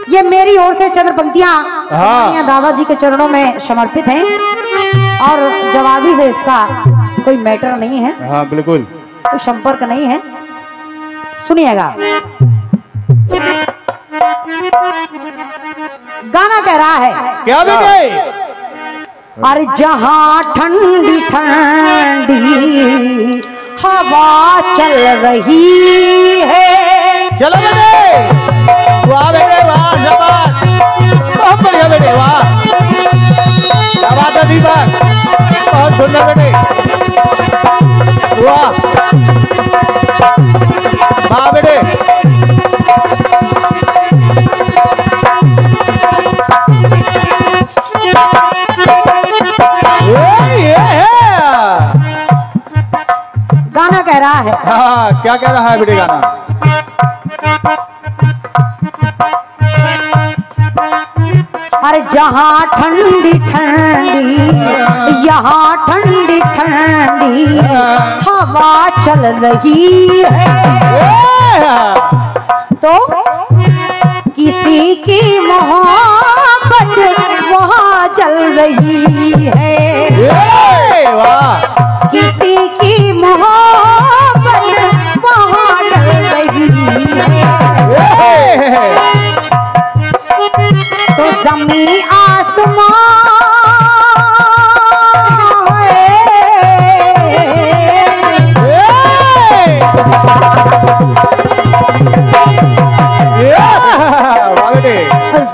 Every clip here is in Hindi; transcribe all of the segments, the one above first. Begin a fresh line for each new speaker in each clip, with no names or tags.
ये मेरी ओर से चंद्र पंक्तियां दादाजी के चरणों में समर्पित हैं और जवाबी से इसका कोई मैटर नहीं है।
हाँ बिल्कुल,
कोई संपर्क नहीं है। सुनिएगा, गाना कह रहा है
क्या बेटे?
अरे जहाँ ठंडी ठंडी हवा चल रही है।
चलो बेटे, वाह बेटे वाह, शाबाश, बहुत बढ़िया बेटे, वाह क्या बात है दीपक, बहुत सुंदर बेटे, वाह वाह बेटे।
गाना कह रहा है,
हाँ क्या कह रहा है बेटे गाना?
अरे जहाँ ठंडी ठंडी यहाँ ठंडी ठंडी हवा चल रही है, तो किसी की मोहब्बत वहाँ चल रही है।
वाह,
किसी की मोहब्बत वहाँ चल रही है, तो जमी आसमां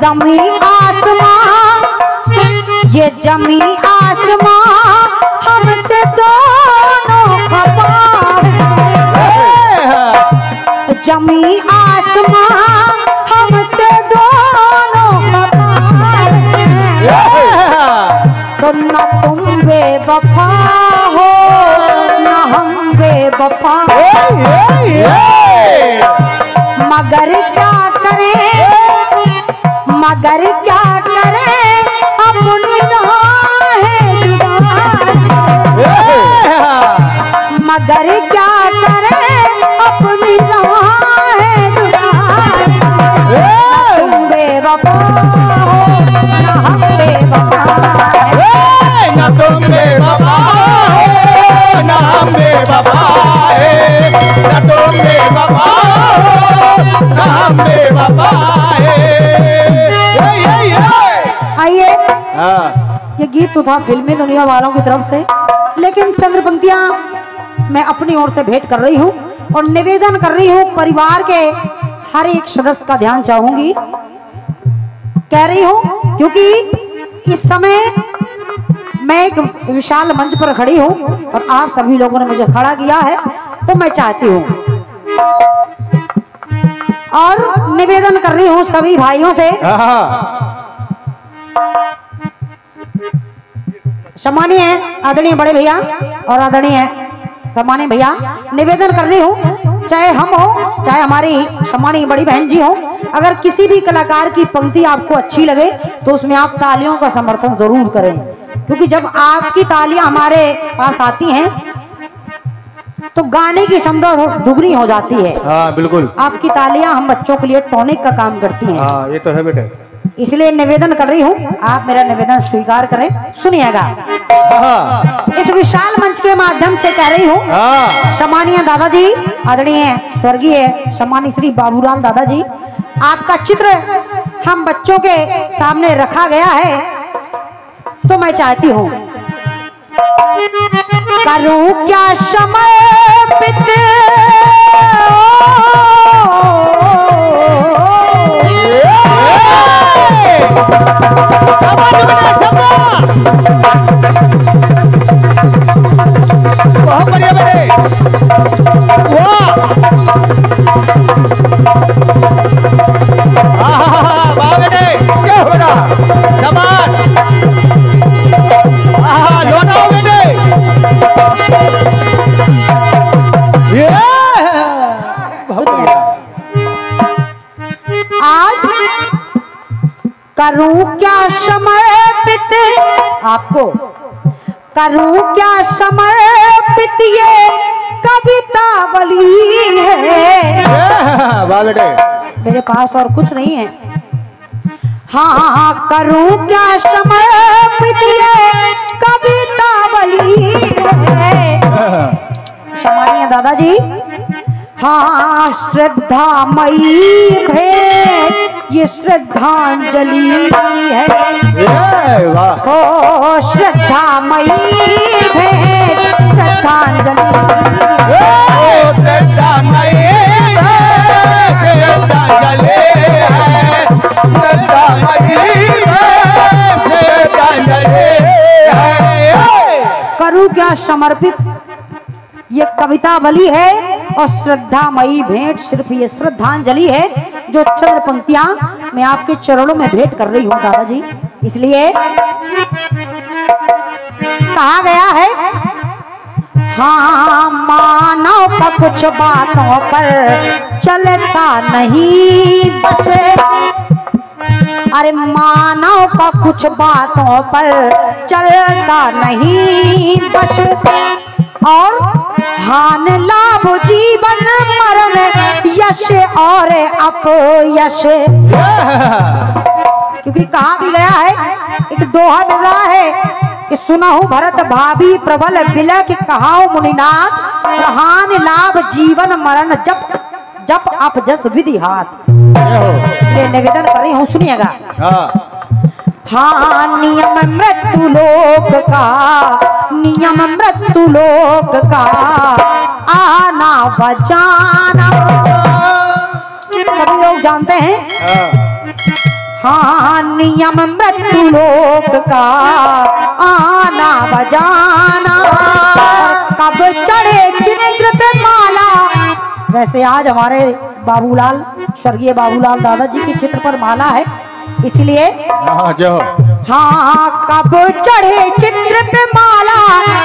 जमी आसमां, ये जमी आसमां हमसे दोनों खफा है। जमी आसमां हमसे दोनों खफा है, तो न तुम बेवफा हो न हम बेवफा, मगर क्या करें, मगर क्या करें अपनी राहें जुदा, मगर क्या करें अपनी राहें जुदा, तुम बेवफा हो न हम बेवफा,
न तुम बेवफा हो न हम बेवफा, न तुम बेवफा हो न हम बेवफा।
आइए, ये गीत तो था फिल्मी दुनिया वालों की तरफ से, लेकिन चंद्र पंक्तियां मैं अपनी ओर से भेंट कर रही हूँ और निवेदन कर रही हूँ, परिवार के हर एक सदस्य का ध्यान चाहूंगी, कह रही हूँ, क्योंकि इस समय मैं एक विशाल मंच पर खड़ी हूँ और आप सभी लोगों ने मुझे खड़ा किया है, तो मैं चाहती हूँ और निवेदन कर रही हूँ सभी भाइयों से, सम्मानीय आदरणीय बड़े भैया और आदरणीय सम्मानीय भैया, निवेदन कर रही हूँ, चाहे हम हो चाहे हमारी सम्मानीय बड़ी बहन जी हो, अगर किसी भी कलाकार की पंक्ति आपको अच्छी लगे तो उसमें आप तालियों का समर्थन जरूर करें, क्योंकि जब आपकी तालियां हमारे पास आती हैं तो गाने की क्षमता दुगनी हो जाती है।
हाँ बिल्कुल, आपकी
तालियां हम बच्चों के लिए टॉनिक का काम करती हैं।
हाँ ये तो है बेटे,
इसलिए निवेदन कर रही हूँ, आप मेरा निवेदन स्वीकार करें। सुनिएगा, इस विशाल मंच के माध्यम से कह रही हूँ, सम्मानीय दादाजी, आदरणीय स्वर्गीय सम्मानीय श्री बाबूलाल दादाजी, आपका चित्र हम बच्चों के सामने रखा गया है, तो मैं चाहती हूँ करूँ क्या समर्पित
बहुत बढ़िया बेटे, वाह वाह बेटे, क्या हो रहा जवान, लोना बेटे, बहुत बढ़िया।
आज करूं क्या समर्पित आपको, करूं क्या समर्पित ये कवितावली है।
वाह बेटे,
मेरे पास और कुछ नहीं है, हाँ करूं क्या समर्पित ये कविता बली है। क्षमाइए दादाजी। हाँ श्रद्धामयी भेंट ये श्रद्धांजलि है। ओ श्रद्धामयी भेंट श्रद्धांजलि। करूं क्या समर्पित ये कविता बली है और श्रद्धामयी भेंट सिर्फ ये श्रद्धांजलि है जो चंद्र पंक्तियां मैं आपके चरणों में भेंट कर रही हूं दादाजी। इसलिए कहा गया है हाँ मानव का कुछ बातों पर चलता नहीं बस। अरे मानव का कुछ बातों पर चलता नहीं बस और हान लाभ जीवन मरण यश और अपयश। क्योंकि कहा भी गया है एक दोहा मिल रहा है कि सुनहु भरत भाभी प्रबल विलय कि कहाओ मुनिनाथ हान लाभ जीवन मरण जप जप अपजस विधि हाथ। इसलिए निवेदन कर रही हूँ सुनिएगा। हाँ नियम मृत्यु लोक का नियम मृत्यु लोक का आना बजाना सभी लोग जानते हैं। हाँ नियम मृत्यु लोक का आना बजाना कब चढ़े चिन्ह पे माला। वैसे आज हमारे बाबूलाल स्वर्गीय बाबूलाल दादाजी के चित्र पर माला है इसलिए हाँ कब चढ़े चित्र पे माला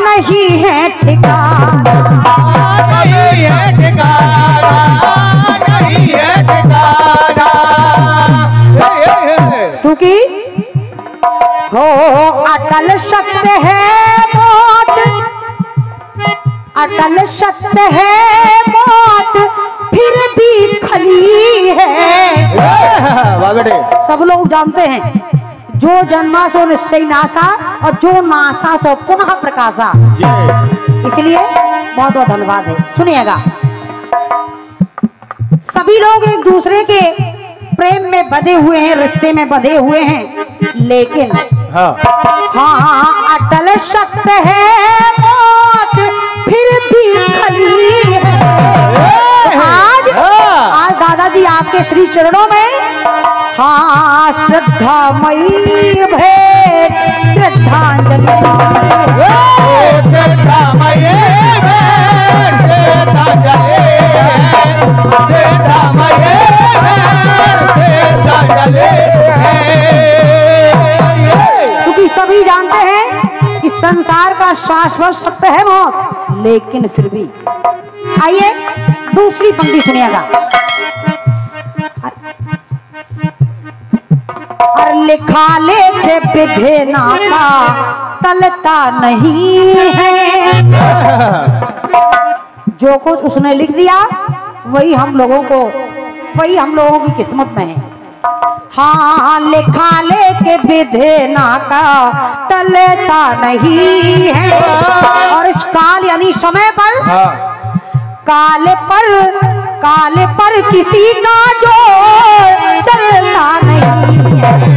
नहीं है ठिकाना। नहीं है ठिकाना नहीं है ठिकाना। क्योंकि हो अटल सत्य है मौत अटल सत्य है मौत फिर भी खली है। सब लोग जानते हैं जो जन्मा सो निश्चय नासा और जो नासा सो पुनः प्रकाशा। इसलिए बहुत बहुत धन्यवाद है। सुनिएगा सभी लोग एक दूसरे के प्रेम में बंधे हुए हैं रिश्ते में बंधे हुए हैं लेकिन हाँ अटल सत्य है मौत फिर भी खली है। आज दादाजी आपके श्री चरणों में हाँ श्रद्धामयी भेंट श्रद्धांजलि। श्रद्धामयी भेंट श्रद्धांजलि। क्योंकि सभी जानते हैं कि संसार का शाश्वत सत्य है मौत लेकिन फिर भी। आइए दूसरी पंक्ति सुनिएगा। और लिखा लेखे विधेना का टलता नहीं है। जो कुछ उसने लिख दिया वही हम लोगों की किस्मत में है। हाँ लिखा लेके विधेना का टलता नहीं है। और इस काल यानी समय पर काले पर किसी का जो चलता नहीं है।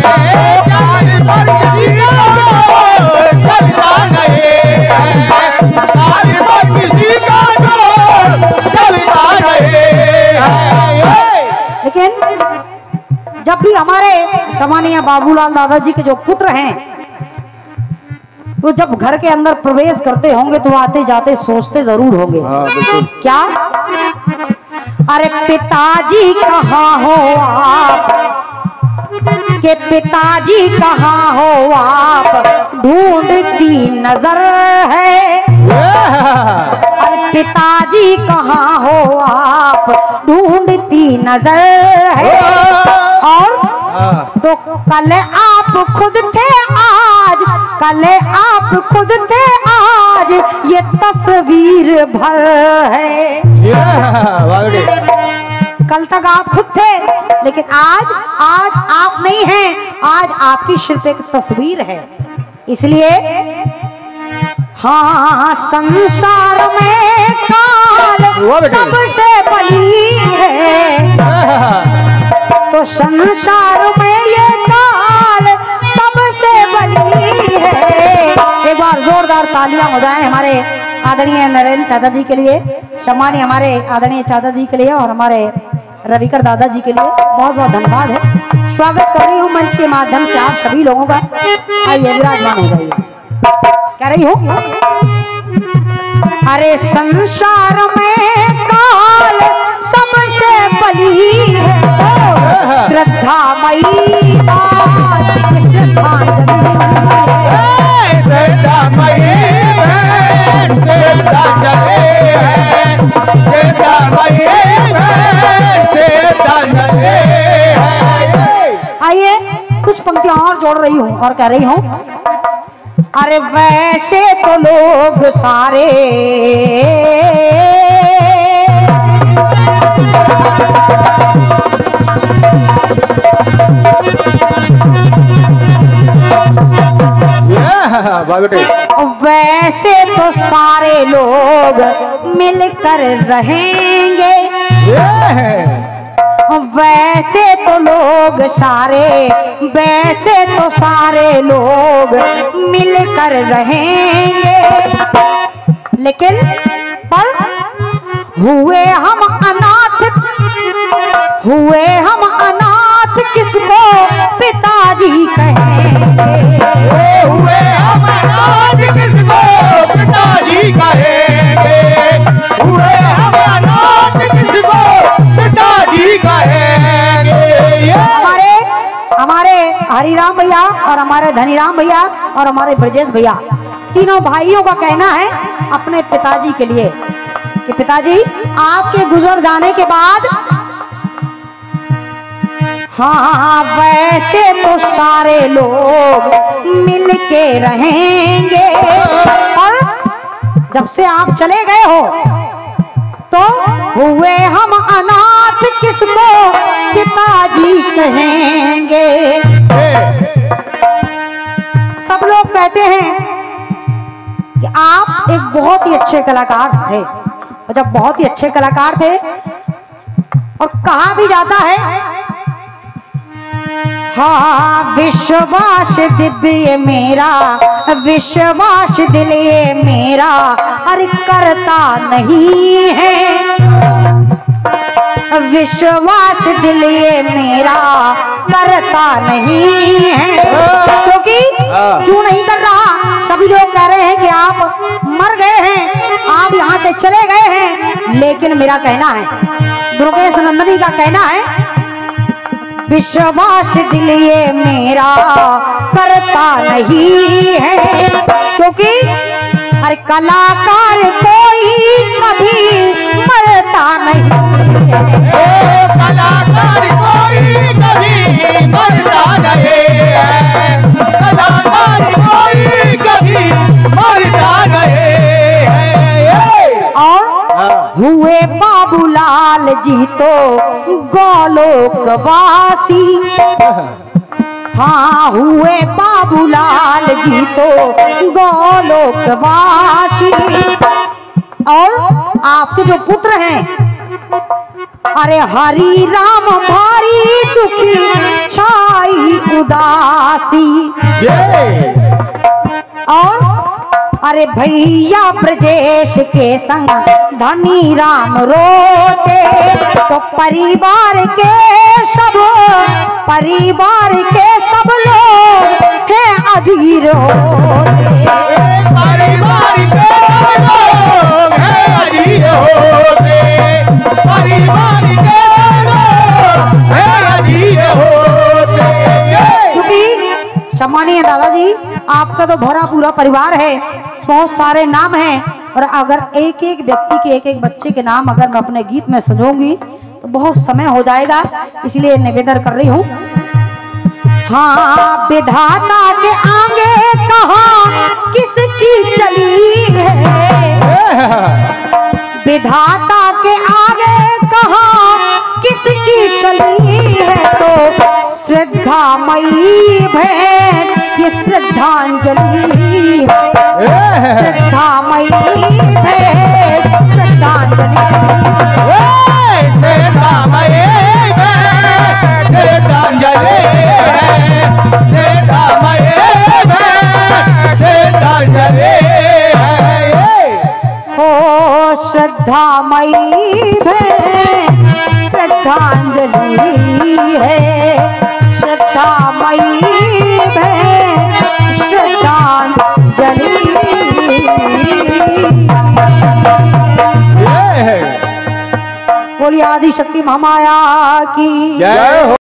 काले पर किसी का चलता नहीं है। काले पर किसी का जो चलता नहीं है। लेकिन जब भी हमारे सम्मानीय बाबूलाल दादाजी के जो पुत्र हैं वो जब घर के अंदर प्रवेश करते होंगे तो आते जाते सोचते जरूर होंगे क्या अरे पिताजी कहाँ हो आप के पिताजी कहाँ हो आप ढूंढती नजर है। अरे पिताजी कहाँ हो आप ढूंढती नजर है। और तो कल आप खुद थे आज कल आप खुद थे आज ये तस्वीर भर है। कल तक आप खुद थे लेकिन आज आप नहीं हैं आज आपकी सिर्फ एक तस्वीर है, इसलिए हाँ संसार में काल सबसे बली है, तो संसार में ये काल सबसे बली है। एक बार जोरदार तालियां हो जाएं हमारे आदरणीय नरेंद्र चाचा जी के लिए, सम्मानीय हमारे आदरणीय चाचा जी के लिए और हमारे रविकर दादाजी के लिए बहुत बहुत धन्यवाद है। स्वागत कर रही हूँ मंच के माध्यम से आप सभी लोगों का। आइए विराजमान हो जाइए। कह रही हूँ अरे संसार में काल सबसे बली है, श्रद्धामयी बात आइए कुछ पंक्तियां और जोड़ रही हूँ और कह रही हूँ अरे वैसे तो लोग सारे वैसे तो सारे लोग मिलकर रहेंगे, वैसे तो लोग सारे, वैसे तो सारे लोग मिलकर रहेंगे, लेकिन पर हुए हम अनाथ, हुए हम अनाथ किसको पिताजी कहेंगे,
हुए हम अनाथ किसको पिताजी कहेंगे, हुए हम अनाथ किसको पिताजी कहेंगे।
हमारे हरिराम भैया और हमारे धनीराम भैया और हमारे ब्रजेश भैया तीनों भाइयों का कहना है अपने पिताजी के लिए कि पिताजी आपके गुजर जाने के बाद हाँ वैसे तो सारे लोग मिल के रहेंगे, और जब से आप चले गए हो तो हुए हम अनाथ किसको पिताजी कहेंगे। सब लोग कहते हैं कि आप एक बहुत ही अच्छे कलाकार थे, और जब बहुत ही अच्छे कलाकार थे और कहा भी जाता है हाँ विश्वास दिव्य मेरा, विश्वास दिल ये मेरा अरे करता नहीं है, विश्वास दिल ये मेरा करता नहीं है, क्योंकि क्यों नहीं कर रहा, सभी लोग कह रहे हैं कि आप मर गए हैं, आप यहाँ से चले गए हैं, लेकिन मेरा कहना है, दुर्गेश नंदनी का कहना है विश्वास दिल ये मेरा करता नहीं है, क्योंकि अरे कलाकार कोई कभी मरता नहीं है,
कलाकार कोई कभी मरता नहीं है, कलाकार कोई कभी मरता नहीं है।
और हुए बाबूलाल जी तो गोलोकवासी, हाँ हुए बाबूलाल जी तो गोलोकवासी, और आपके जो पुत्र हैं अरे हरि राम भारी दुखी छाई उदासी, और अरे भैया ब्रजेश के संग धनी राम रोते, तो परिवार के सब लोग हैं अधीर होते,
परिवार के लोग हैं अधीर होते, परिवार के लोग हैं अधीर होते।
क्योंकि सम्मानीय दादाजी आपका तो भरा पूरा परिवार है, बहुत सारे नाम हैं, और अगर एक एक व्यक्ति के एक एक बच्चे के नाम अगर मैं अपने गीत में सजूंगी तो बहुत समय हो जाएगा, इसलिए निवेदन कर रही हूँ हाँ विधाता के आगे कहाँ किसकी चली है, विधाता के आगे कहाँ किसकी चली है तो श्रद्धामयी भेंट ये श्रद्धांजलि है। श्रद्धामयी भेंट श्रद्धांजलि श्रद्धामयी भेंट श्रद्धांजलि है। श्रद्धामयी भेंट श्रद्धांजलि। बोलिए आदि शक्ति महामाया की जय हो।